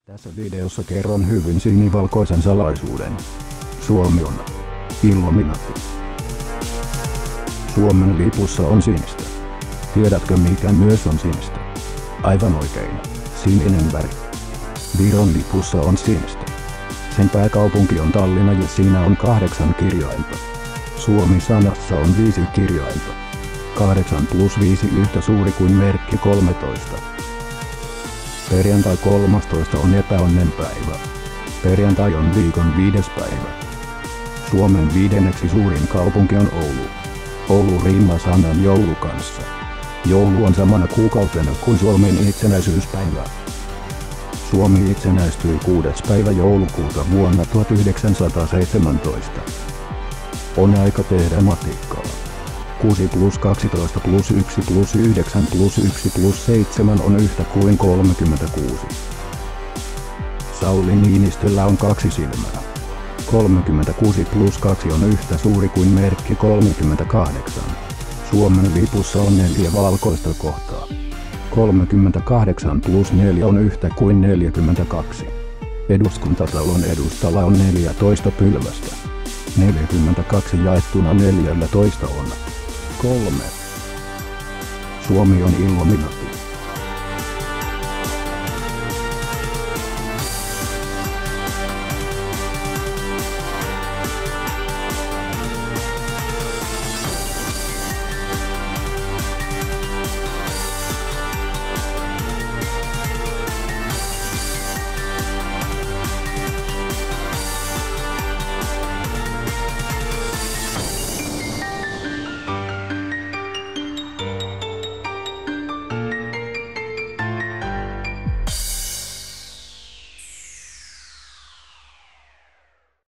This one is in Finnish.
Tässä videossa kerron hyvin sinivalkoisen salaisuuden. Suomi on Illuminaati. Suomen lipussa on sinistä. Tiedätkö mikä myös on sinistä? Aivan oikein, sininen väri. Viron lipussa on sinistä. Sen pääkaupunki on Tallinna ja siinä on 8 kirjainta. Suomi-sanassa on 5 kirjainta. 8 plus 5 yhtä suuri kuin merkki 13. Perjantai 13 on epäonnen päivä. Perjantai on viikon 5. päivä. Suomen 5. suurin kaupunki on Oulu. Oulu riimaa sanan joulu kanssa. Joulu on samana kuukautena kuin Suomen itsenäisyyspäivä. Suomi itsenäistyi 6. päivä joulukuuta vuonna 1917. On aika tehdä matikkaa. 6 plus 12 plus 1 plus 9 plus 1 plus 7 on yhtä kuin 36. Sauli Niinistöllä on 2 silmää. 36 plus 2 on yhtä suuri kuin merkki 38. Suomen lipussa on 4 valkoista kohtaa. 38 plus 4 on yhtä kuin 42. Eduskuntatalon edustalla on 14 pylvästä. 42 jaettuna 14 on 3. Suomi on Illuminaati.